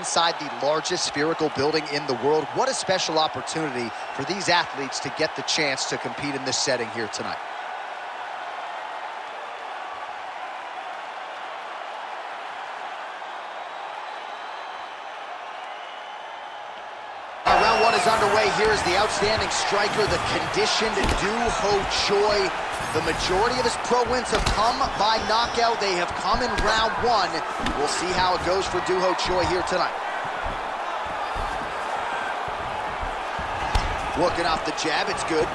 inside the largest spherical building in the world. What a special opportunity for these athletes to get the chance to compete in this setting here tonight. Round one is underway. Here is the outstanding striker, the conditioned Doohochoi. The majority of his pro wins have come by knockout. They have come in round one. We'll see how it goes for Doohochoi here tonight. Working off the jab, it's good.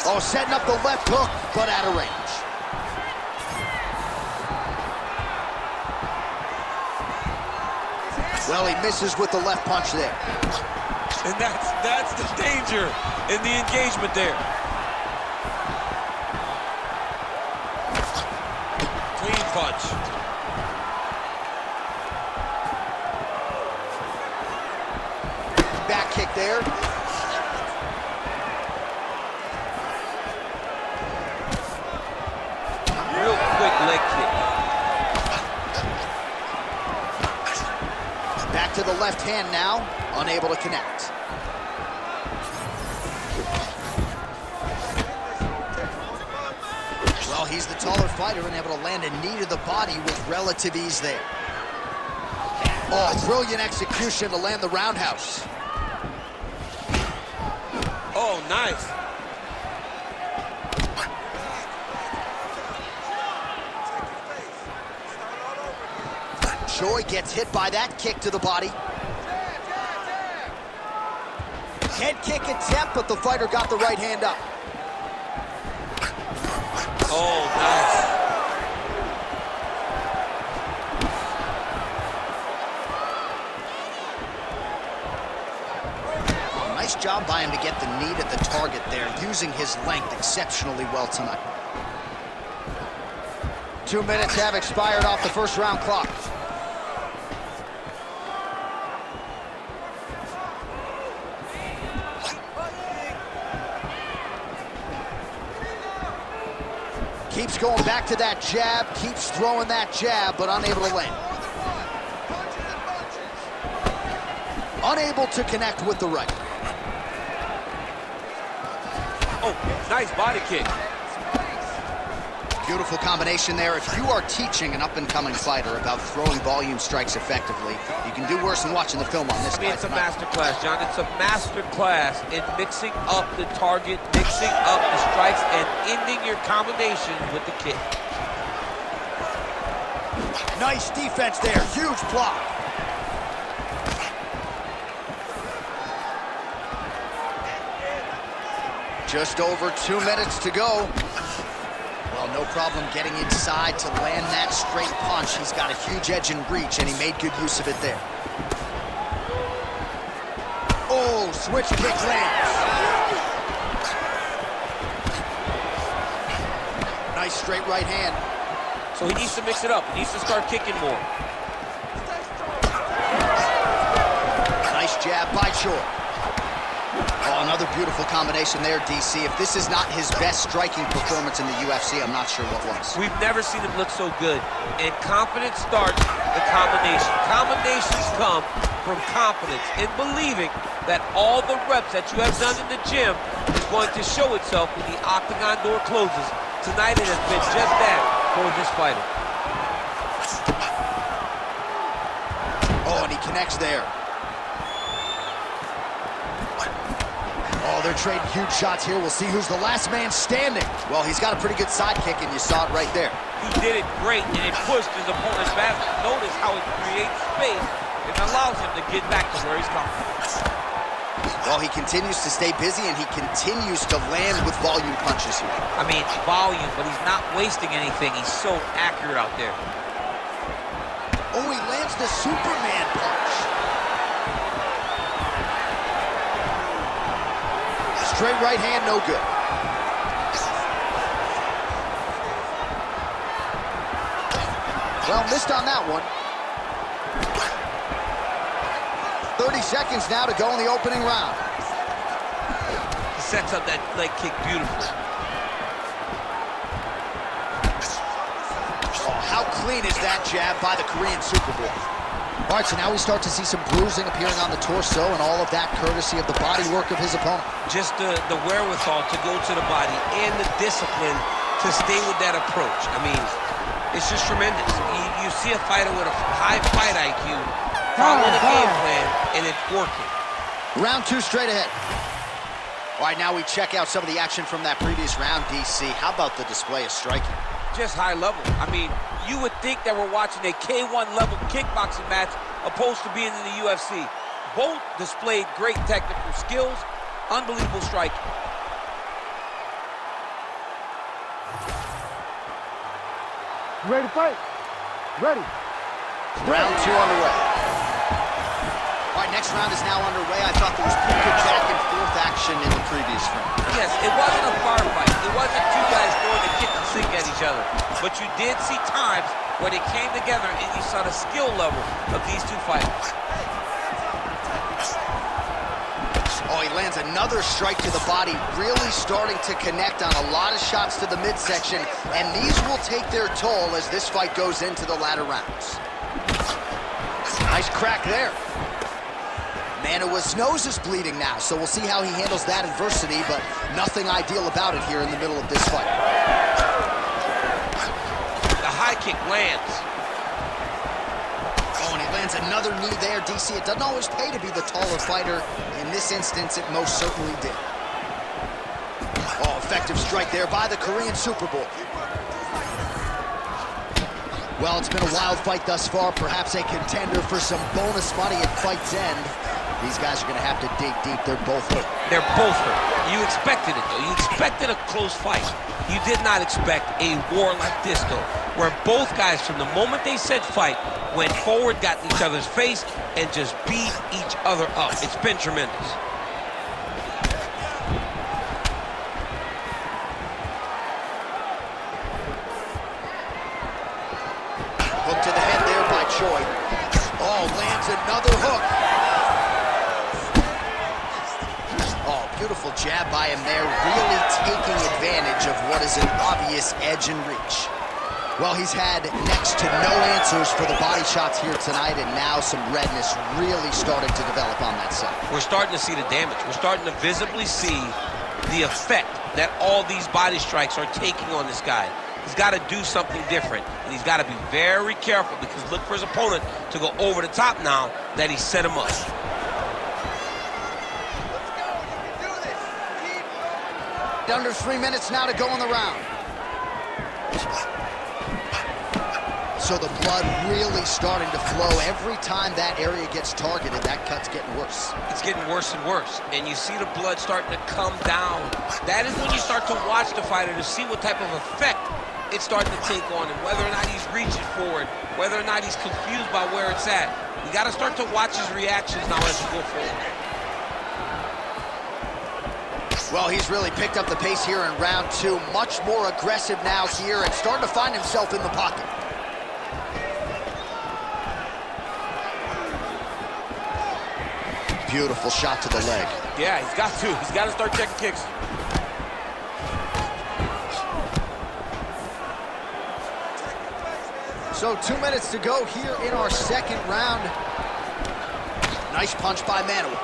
Oh, setting up the left hook, but out of range. Well, he misses with the left punch there. And that's the danger in the engagement there. Clean punch. Back kick there. Real quick leg kick. Back to the left hand now, unable to connect. Well, he's the taller fighter and able to land a knee to the body with relative ease there. Oh, brilliant execution to land the roundhouse. Oh, nice. Choi gets hit by that kick to the body. Head kick attempt, but the fighter got the right hand up. Oh, nice. Nice job by him to get the knee to the target there, using his length exceptionally well tonight. 2 minutes have expired off the first round clock. Keeps going back to that jab, keeps throwing that jab, but unable to land. Unable to connect with the right. Oh, nice body kick. Beautiful combination there. If you are teaching an up-and-coming fighter about throwing volume strikes effectively, you can do worse than watching the film on this. I mean, it's a master class, John. It's a master class in mixing up the target, mixing up the strikes, and ending your combination with the kick. Nice defense there. Huge block. Just over 2 minutes to go. Well, no problem getting inside to land that straight punch. He's got a huge edge and reach, and he made good use of it there. Oh, switch kick lands. Nice straight right hand. So he needs to mix it up. He needs to start kicking more. Nice jab by Choi. Oh, another beautiful combination there, DC. If this is not his best striking performance in the UFC, I'm not sure what was. We've never seen him look so good. And confidence starts the combination. Combinations come from confidence and believing that all the reps that you have done in the gym is going to show itself when the octagon door closes. Tonight it has been just that for this fighter. Oh, and he connects there. Oh, they're trading huge shots here. We'll see who's the last man standing. Well, he's got a pretty good sidekick, and you saw it right there. He did it great, and it pushed his opponent back. Notice how it creates space and allows him to get back to where he's coming. Well, he continues to stay busy, and he continues to land with volume punches here. I mean, volume, but he's not wasting anything. He's so accurate out there. Oh, he lands the Superman punch. Straight right hand, no good. Well, missed on that one. 30 seconds now to go in the opening round. He sets up that leg kick beautifully. Oh, how clean is that jab by the Korean Superboy? All right, so now we start to see some bruising appearing on the torso, and all of that courtesy of the body work of his opponent. Just the wherewithal to go to the body and the discipline to stay with that approach. I mean, it's just tremendous. You see a fighter with a high fight IQ, following the game plan, and it's working. Round 2 straight ahead. All right, now we check out some of the action from that previous round, DC. How about the display of striking? Just high level. I mean, you would think that we're watching a K1 level kickboxing match opposed to being in the UFC. Both displayed great technical skills, unbelievable striking. Ready to fight? Ready. Round 2 underway. All right, next round is now underway. I thought there was pretty good back and forth action in the previous round. Yes, it wasn't a bar fight. It wasn't two guys throwing a kick and sink at each other. But you did see times where they came together and you saw the skill level of these two fighters. Oh, he lands another strike to the body, really starting to connect on a lot of shots to the midsection, and these will take their toll as this fight goes into the latter rounds. Nice crack there. Manoa's nose is bleeding now, so we'll see how he handles that adversity, but nothing ideal about it here in the middle of this fight. The high kick lands. Oh, and he lands another knee there, DC. It doesn't always pay to be the taller fighter. In this instance, it most certainly did. Oh, effective strike there by the Korean Superboy. Well, it's been a wild fight thus far, perhaps a contender for some bonus money at fight's end. These guys are going to have to dig deep. They're both hurt. They're both hurt. You expected it, though. You expected a close fight. You did not expect a war like this, though, where both guys, from the moment they said fight, went forward, got in each other's face, and just beat each other up. It's been tremendous. Hook to the head there by Choi. Oh, lands another hook. Beautiful jab by him there, really taking advantage of what is an obvious edge and reach. Well, he's had next to no answers for the body shots here tonight, and now some redness really starting to develop on that side. We're starting to see the damage. We're starting to visibly see the effect that all these body strikes are taking on this guy. He's got to do something different, and he's got to be very careful, because look for his opponent to go over the top now that he set him up. Under 3 minutes now to go in the round. So the blood really starting to flow. Every time that area gets targeted, that cut's getting worse. It's getting worse and worse, and you see the blood starting to come down. That is when you start to watch the fighter to see what type of effect it's starting to take on him, whether or not he's reaching forward, whether or not he's confused by where it's at. You got to start to watch his reactions now as you go forward. Well, he's really picked up the pace here in round 2. Much more aggressive now here and starting to find himself in the pocket. Beautiful shot to the leg. Yeah, he's got to. He's got to start checking kicks. So 2 minutes to go here in our second round. Nice punch by Manoa.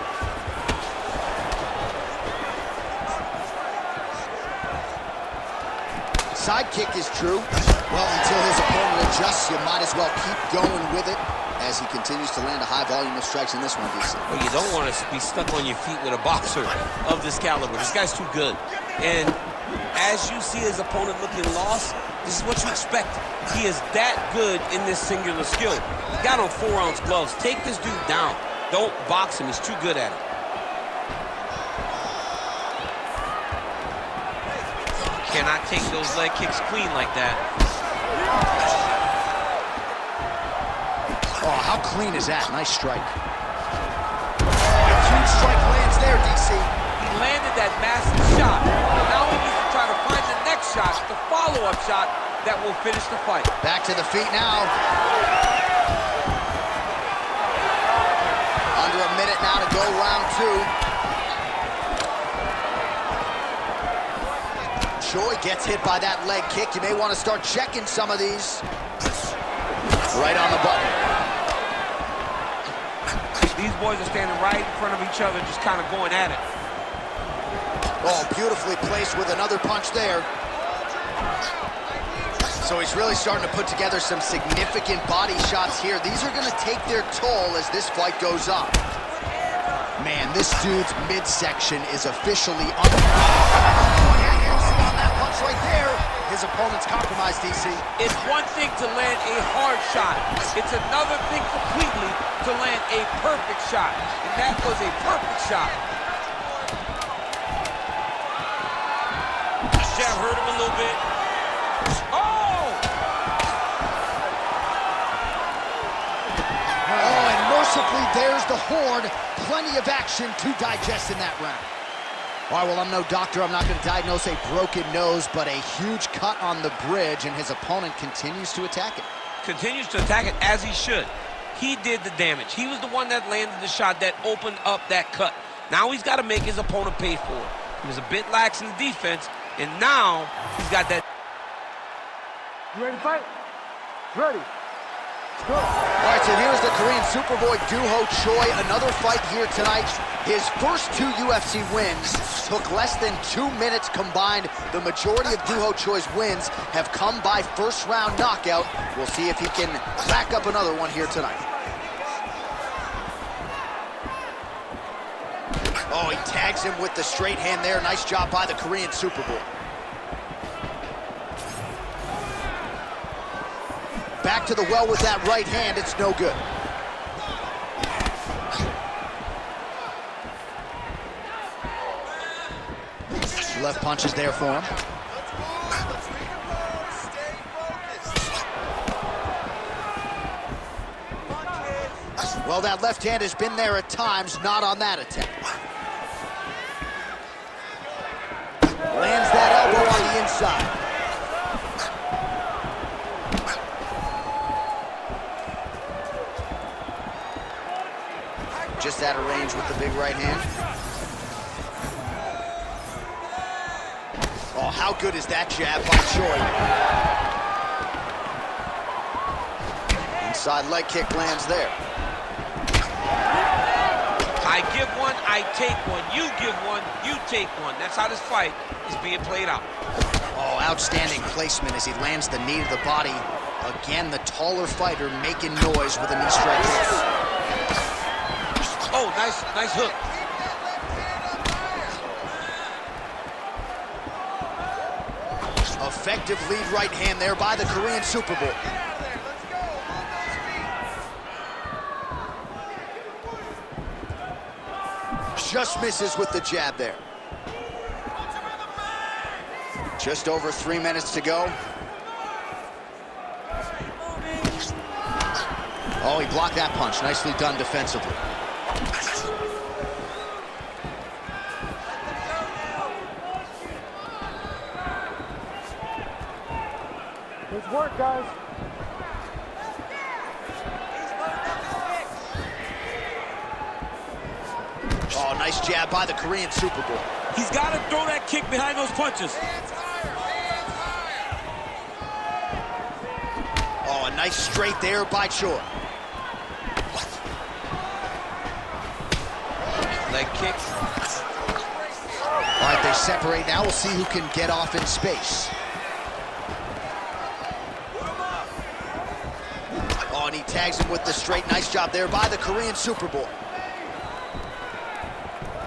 Side kick is true. Well, until his opponent adjusts, you might as well keep going with it as he continues to land a high volume of strikes in this one, DC. Well, you don't want to be stuck on your feet with a boxer of this caliber. This guy's too good. And as you see his opponent looking lost, this is what you expect. He is that good in this singular skill. He got on 4-ounce gloves. Take this dude down. Don't box him. He's too good at it. Cannot take those leg kicks clean like that. Oh, how clean is that? Nice strike. A huge strike lands there, DC. He landed that massive shot. Now he needs to try to find the next shot, the follow-up shot that will finish the fight. Back to the feet now. Under a minute now to go, round 2. Choi gets hit by that leg kick. You may want to start checking some of these. Right on the button. These boys are standing right in front of each other, just kind of going at it. Oh, beautifully placed with another punch there. So he's really starting to put together some significant body shots here. These are going to take their toll as this fight goes on. Man, this dude's midsection is officially on that punch right there. His opponent's compromised, DC. It's one thing to land a hard shot. It's another thing completely to land a perfect shot. And that was a perfect shot. Jab hurt him a little bit. Oh! Oh, and mercifully, there's the Horde. Plenty of action to digest in that round. All right, well, I'm no doctor. I'm not going to diagnose a broken nose, but a huge cut on the bridge, and his opponent continues to attack it. Continues to attack it as he should. He did the damage. He was the one that landed the shot that opened up that cut. Now he's got to make his opponent pay for it. He was a bit lax in the defense, and now he's got that. You ready to fight? Ready. Let's go. All right, so here's the Korean Superboy Doohochoi. Another fight here tonight. His first 2 UFC wins took less than 2 minutes combined. The majority of Doohochoi's wins have come by first-round knockout. We'll see if he can rack up another one here tonight. Oh, he tags him with the straight hand there. Nice job by the Korean Superboy. Back to the well with that right hand. It's no good. Left punch is there for him. Well, that left hand has been there at times, not on that attempt. Lands that elbow on the inside. Just out of range with the big right hand. Oh, how good is that jab by Choi? Inside leg kick lands there. I give one, I take one. You give one, you take one. That's how this fight is being played out. Oh, outstanding placement as he lands the knee to the body. Again, the taller fighter making noise with a knee strike hit. Oh, nice hook. Effective lead right hand there by the Korean Superboy. Just misses with the jab there. Just over 3 minutes to go. Oh, he blocked that punch. Nicely done defensively. Let's work, guys. Oh, nice jab by the Korean Superboy. He's got to throw that kick behind those punches. Oh, a nice straight there by Choi. Leg kicks. All right, they separate now. We'll see who can get off in space. Oh, and he tags him with the straight. Nice job there by the Korean Superboy.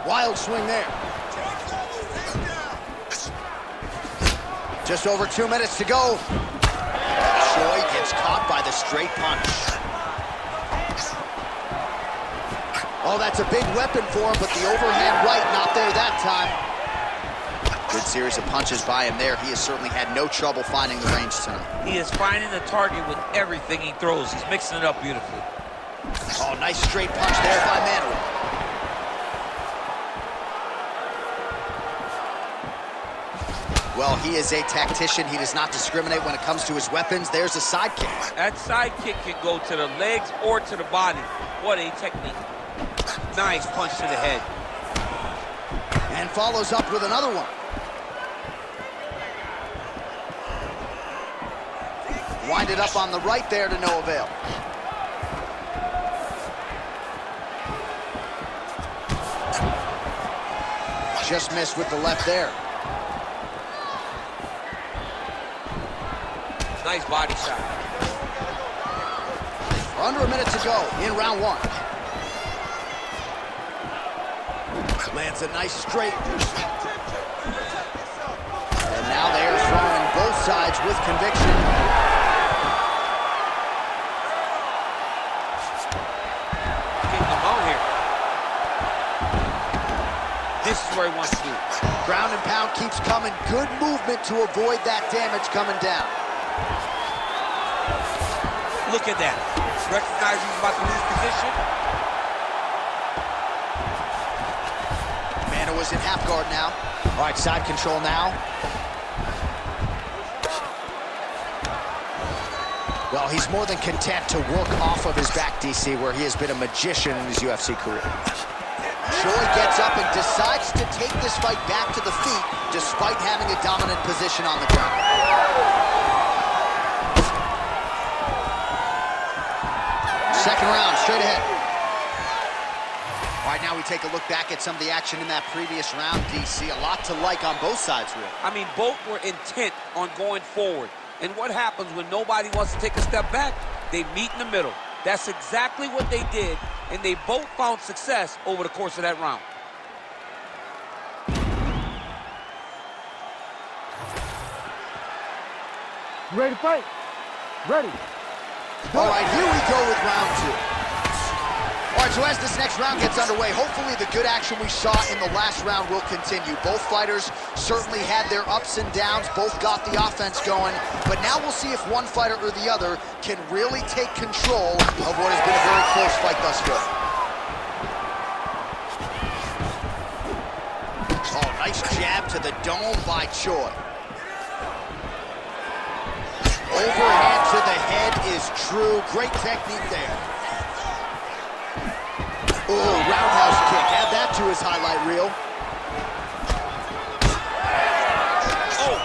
Wild swing there. Just over 2 minutes to go. Choi gets caught by the straight punch. Oh, that's a big weapon for him, but the overhand right not there that time. Good series of punches by him there. He has certainly had no trouble finding the range tonight. He is finding the target with everything he throws. He's mixing it up beautifully. Oh, nice straight punch there by Manuel. Well, he is a tactician. He does not discriminate when it comes to his weapons. There's a side kick. That side kick can go to the legs or to the body. What a technique. Nice punch to the head. And follows up with another one. Winded up on the right there to no avail. Just missed with the left there. Nice body shot. Under a minute to go in round one. Lands a nice straight. And now they are throwing both sides with conviction. Getting them out here. This is where he wants to be. Ground and pound keeps coming. Good movement to avoid that damage coming down. Look at that. Recognize he's about to lose position. Mana was in half guard now. All right, side control now. Well, he's more than content to work off of his back, DC, where he has been a magician in his UFC career. Choi gets up and decides to take this fight back to the feet, despite having a dominant position on the ground. Second round, straight ahead. All right, now we take a look back at some of the action in that previous round, DC. A lot to like on both sides, really. I mean, both were intent on going forward. And what happens when nobody wants to take a step back? They meet in the middle. That's exactly what they did, and they both found success over the course of that round. You ready to fight? Ready. All right, here we go with round two. All right, so as this next round gets underway, hopefully the good action we saw in the last round will continue. Both fighters certainly had their ups and downs, both got the offense going, but now we'll see if one fighter or the other can really take control of what has been a very close fight thus far. Oh, nice jab to the dome by Choi. Overhand to the head is true. Great technique there. Oh, roundhouse kick. Add that to his highlight reel. Oh!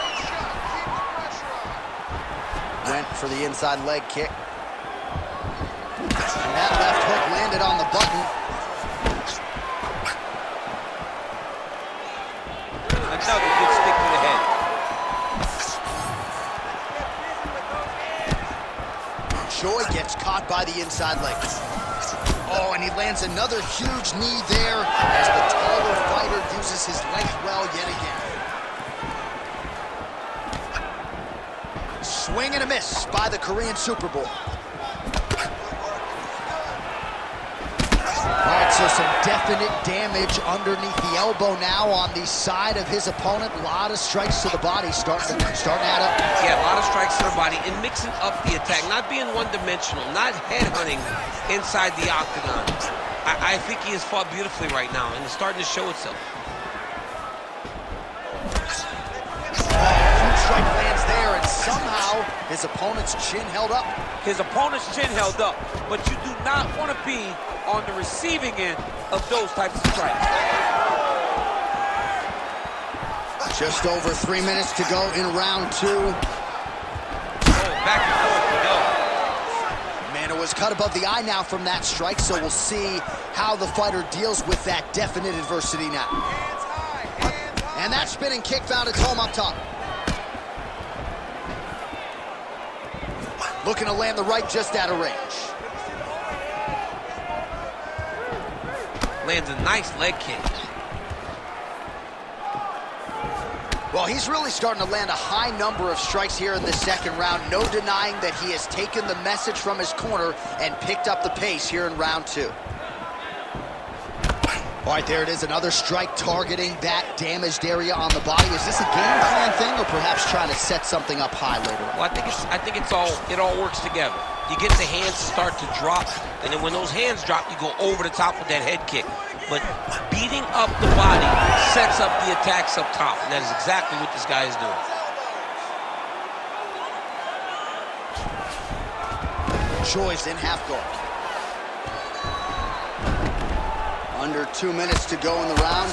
Went for the inside leg kick. And that left hook landed on the button. Another good stick to the head. Choi gets caught by the inside leg. Oh, and he lands another huge knee there as the taller fighter uses his length well yet again. Swing and a miss by the Korean Super Bowl. All right, so some definite damage underneath the elbow now on the side of his opponent. A lot of strikes to the body starting to add up. Yeah, a lot of strikes to the body and mixing up the attack, not being one-dimensional, not headhunting inside the octagon. I think he has fought beautifully right now, and it's starting to show itself. Huge strike lands there, and somehow his opponent's chin held up. His opponent's chin held up, but you do not want to be on the receiving end of those types of strikes. Just over 3 minutes to go in round two. Oh, back and forth we go. Mana was cut above the eye now from that strike, so we'll see how the fighter deals with that definite adversity now. And that spinning kick found its home up top. Looking to land the right just out of range. Lands a nice leg kick. Well, he's really starting to land a high number of strikes here in the second round. No denying that he has taken the message from his corner and picked up the pace here in round two. All right, there it is, another strike targeting that damaged area on the body. Is this a game plan thing, or perhaps trying to set something up high later on? Well, I think it all works together. You get the hands to start to drop, and then when those hands drop, you go over the top with that head kick. But beating up the body sets up the attacks up top, and that is exactly what this guy is doing. Choi's in half guard. Under 2 minutes to go in the round.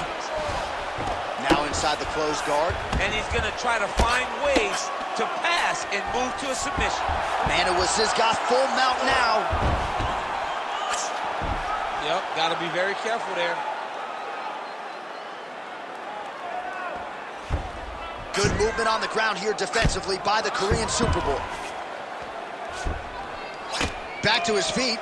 Now inside the closed guard. And he's going to try to find ways to pass gas and move to a submission. Manuwas has got full mount now. Yep, got to be very careful there. Good movement on the ground here defensively by the Korean Superboy. Back to his feet.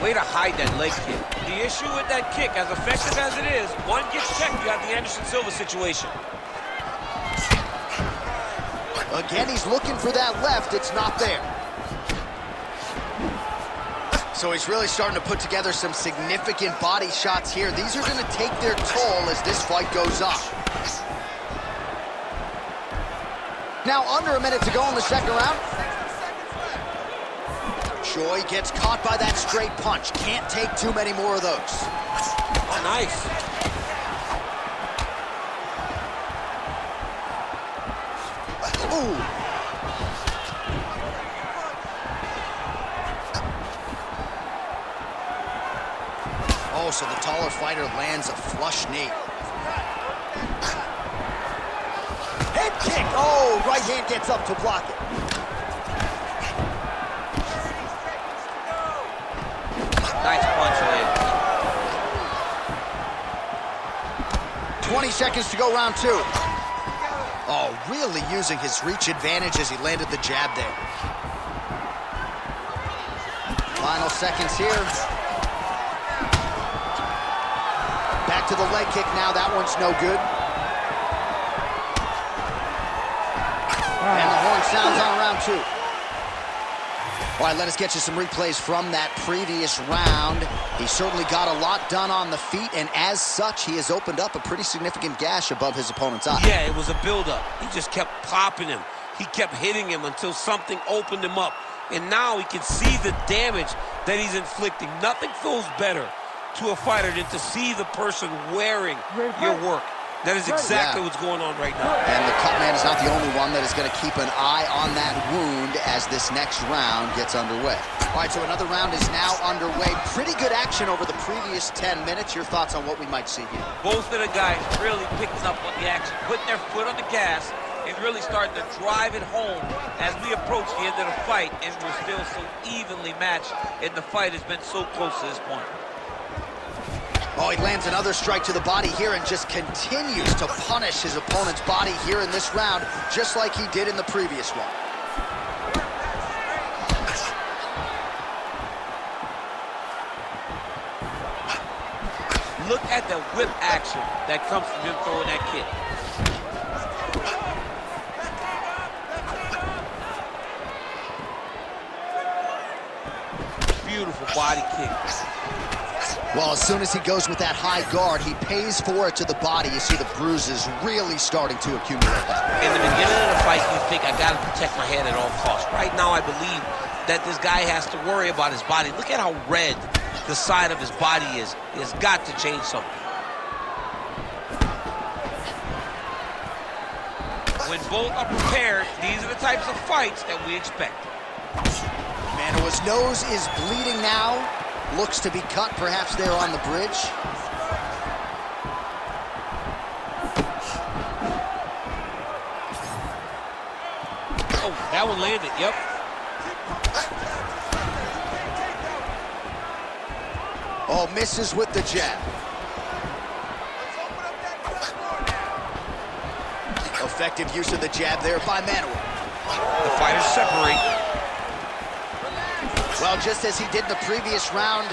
Way to hide that leg kick. The issue with that kick, as effective as it is, one gets checked, you got the Anderson Silva situation. Again, he's looking for that left. It's not there. So he's really starting to put together some significant body shots here. These are going to take their toll as this fight goes on. Now under a minute to go in the second round. Choi gets caught by that straight punch. Can't take too many more of those. Oh, nice. Ooh. Oh, so the taller fighter lands a flush knee. Head kick. Oh, right hand gets up to block it. Nice punch land. 20 seconds to go, round two. Oh, really using his reach advantage as he landed the jab there. Final seconds here. Back to the leg kick now. That one's no good. And the horn sounds on round two. All right, let us get you some replays from that previous round. He certainly got a lot done on the feet, and as such, he has opened up a pretty significant gash above his opponent's eye. Yeah, it was a build-up. He just kept popping him. He kept hitting him until something opened him up. And now he can see the damage that he's inflicting. Nothing feels better to a fighter than to see the person wearing your work. That is exactly what's going on right now. And the cut man is not the only one that is going to keep an eye on that wound as this next round gets underway. All right, so another round is now underway. Pretty good action over the previous 10 minutes. Your thoughts on what we might see here? Both of the guys really picking up on the action, putting their foot on the gas, and really starting to drive it home as we approach the end of the fight, and we're still so evenly matched, and the fight has been so close to this point. Oh, he lands another strike to the body here and just continues to punish his opponent's body here in this round, just like he did in the previous one. Look at the whip action that comes from him throwing that kick. Beautiful body kick. Well, as soon as he goes with that high guard, he pays for it to the body. You see the bruises really starting to accumulate. In the beginning of the fight, you think, I got to protect my head at all costs. Right now, I believe that this guy has to worry about his body. Look at how red the side of his body is. He has got to change something. When both are prepared, these are the types of fights that we expect. Manuwa's nose is bleeding now. Looks to be cut, perhaps there on the bridge. Oh, that one landed, yep. Oh, misses with the jab. Effective use of the jab there by Manuwa. The fighters separate. Well, just as he did in the previous round,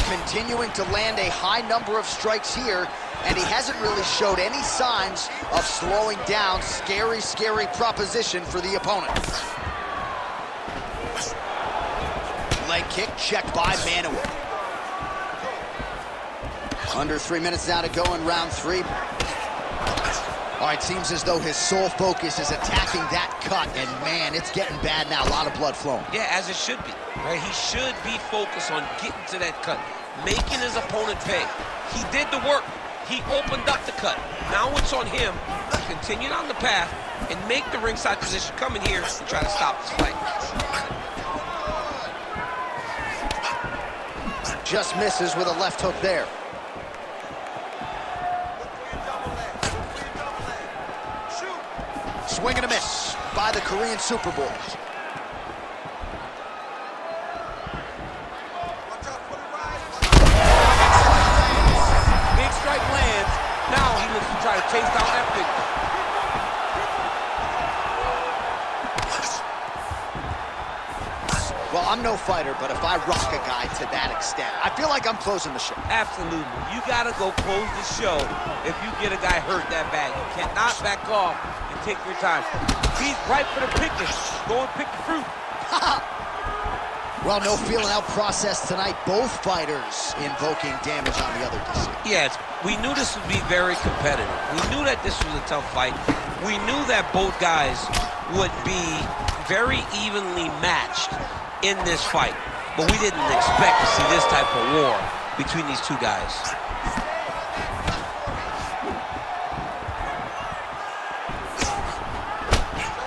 continuing to land a high number of strikes here, and he hasn't really showed any signs of slowing down. Scary, scary proposition for the opponent. Leg kick checked by Manuwa. Under 3 minutes now to go in round three. All right, seems as though his sole focus is attacking that cut, and man, it's getting bad now. A lot of blood flowing. Yeah, as it should be, right? He should be focused on getting to that cut, making his opponent pay. He did the work. He opened up the cut. Now it's on him to continue down the path and make the ringside position, come in here and try to stop this fight. Just misses with a left hook there. Swing and a miss by the Korean Super Bowl. Big strike lands. Now he looks to try to chase down that big one. Well, I'm no fighter, but if I rock a guy to that extent, I feel like I'm closing the show. Absolutely. You gotta go close the show if you get a guy hurt that bad. You cannot back off and take your time. He's ripe for the picking. Go and pick the fruit. Well, no feeling out process tonight. Both fighters invoking damage on the other DC. Yes, we knew this would be very competitive. We knew that this was a tough fight. We knew that both guys would be very evenly matched in this fight, but we didn't expect to see this type of war between these two guys.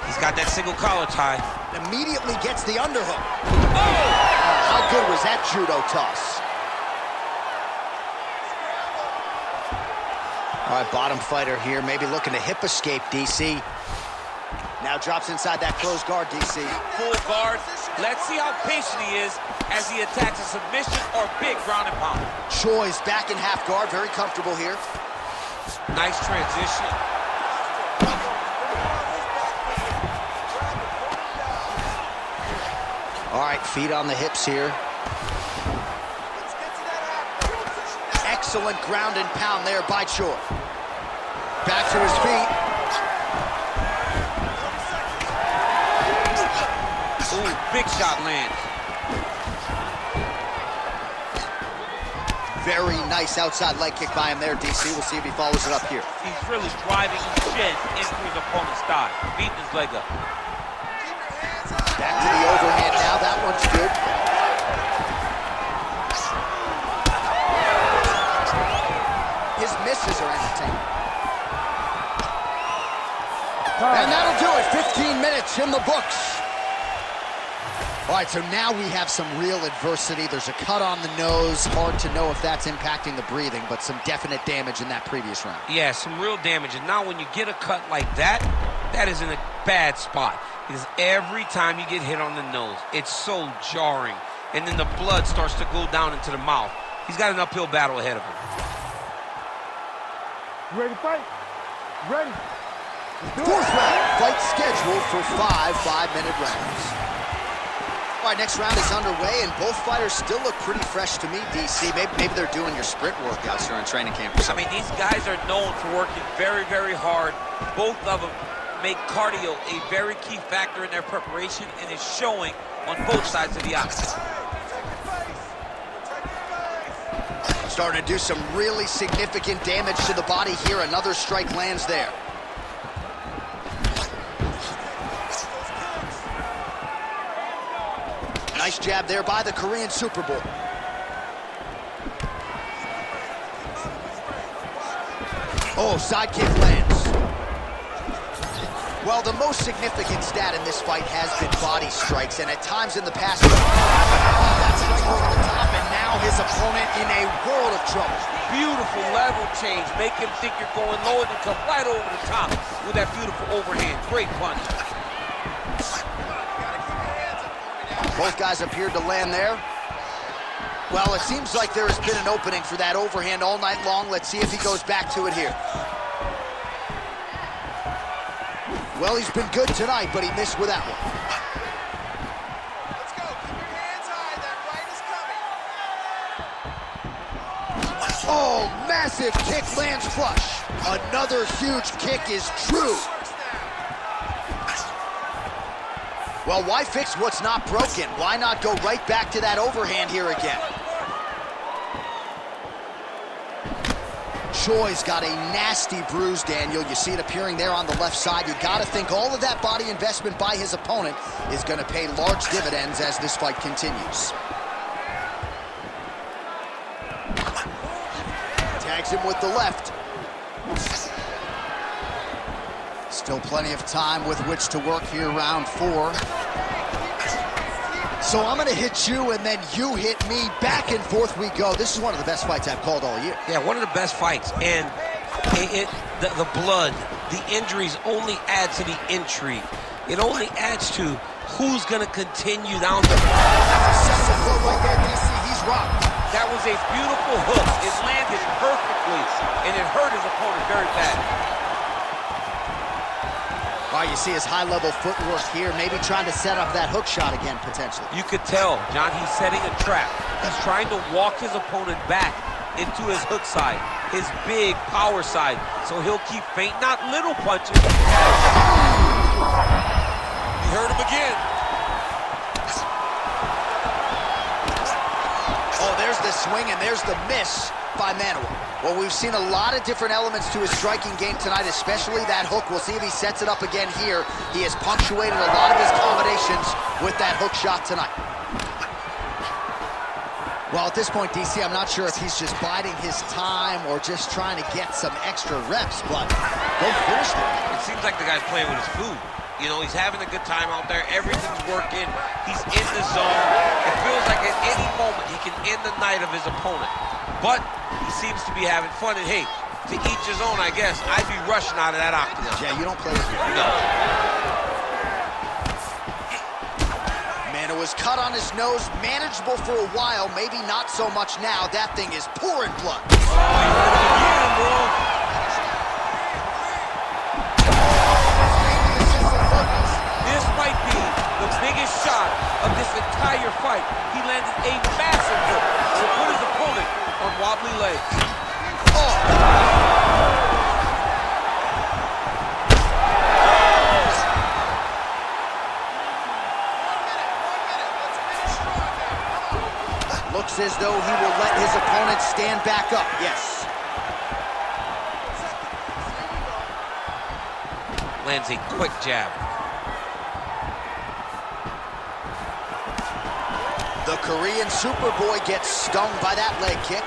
He's got that single collar tie. Immediately gets the underhook. Oh! How good was that judo toss? All right, bottom fighter here, maybe looking to hip escape, DC. Now drops inside that closed guard, DC. Full guard. Let's see how patient he is as he attacks a submission or big ground and pound. Choi's back in half guard, very comfortable here. Nice transition. All right, feet on the hips here. Excellent ground and pound there by Choi. Back to his feet. Ooh, big shot lands. Very nice outside leg kick by him there, DC. We'll see if he follows it up here. He's really driving his shin into his opponent's thigh, beating his leg up. Back to the overhand now. That one's good. His misses are entertaining. And that'll do it. 15 minutes in the books. All right, so now we have some real adversity. There's a cut on the nose. Hard to know if that's impacting the breathing, but some definite damage in that previous round. Yeah, some real damage. And now when you get a cut like that, that is in a bad spot. Because every time you get hit on the nose, it's so jarring. And then the blood starts to go down into the mouth. He's got an uphill battle ahead of him. You ready to fight? Ready. Fourth round, fight scheduled for 5 5-minute rounds. All right, next round is underway, and both fighters still look pretty fresh to me, DC. Maybe they're doing your sprint workouts during training camp or I something. mean, these guys are known for working very, very hard. Both of them make cardio a very key factor in their preparation, and is showing on both sides of the octagon. Starting to do some really significant damage to the body here. Another strike lands there. Nice jab there by the Korean Super Bowl. Oh, side kick lands. Well, the most significant stat in this fight has been body strikes, and at times in the past, that strike over the top, and now his opponent in a world of trouble. Beautiful level change. Make him think you're going low and then come right over the top with that beautiful overhand. Great punch. Both guys appeared to land there. Well, it seems like there has been an opening for that overhand all night long. Let's see if he goes back to it here. Well, he's been good tonight, but he missed with that one. Let's go. Keep your hands high. That right is coming. Oh, massive kick lands flush. Another huge kick is true. Well, why fix what's not broken? Why not go right back to that overhand here again? Choi's got a nasty bruise, Daniel. You see it appearing there on the left side. You got to think all of that body investment by his opponent is going to pay large dividends as this fight continues. Tags him with the left. Still plenty of time with which to work here, round 4. So I'm going to hit you, and then you hit me. Back and forth we go. This is one of the best fights I've called all year. Yeah, one of the best fights. And the blood the injuries only add to the intrigue. It only adds to who's going to continue down the... Right there, DC, he's rocked. That was a beautiful hook. It landed perfectly, and it hurt his opponent very bad. All right, you see his high-level footwork here, maybe trying to set up that hook shot again, potentially. You could tell, John, he's setting a trap. He's trying to walk his opponent back into his hook side, his big power side, so he'll keep feint, not little punches. He hurt him again. Oh, there's the swing, and there's the miss by Manuel. Well, we've seen a lot of different elements to his striking game tonight, especially that hook. We'll see if he sets it up again here. He has punctuated a lot of his combinations with that hook shot tonight. Well, at this point, DC, I'm not sure if he's just biding his time or just trying to get some extra reps, but go finish it. It seems like the guy's playing with his food. You know, he's having a good time out there. Everything's working. He's in the zone. It feels like at any moment he can end the night of his opponent. But he seems to be having fun. And hey, to each his own, I guess. I'd be rushing out of that octagon. Yeah, you don't play with me. No. Mano was cut on his nose, manageable for a while, maybe not so much now. That thing is pouring blood. Oh, he hurt him again, bro. This might be the biggest shot of this entire fight. He landed a massive hook to put his opponent on wobbly legs. Looks as though he will let his opponent stand back up. Yes. Lands a quick jab. The Korean Superboy gets stung by that leg kick.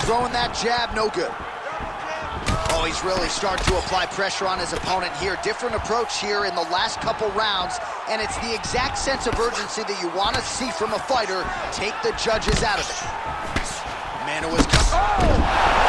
Throwing that jab, no good. Oh, he's really starting to apply pressure on his opponent here. Different approach here in the last couple rounds, and it's the exact sense of urgency that you want to see from a fighter. Take the judges out of it. Mano is... Oh!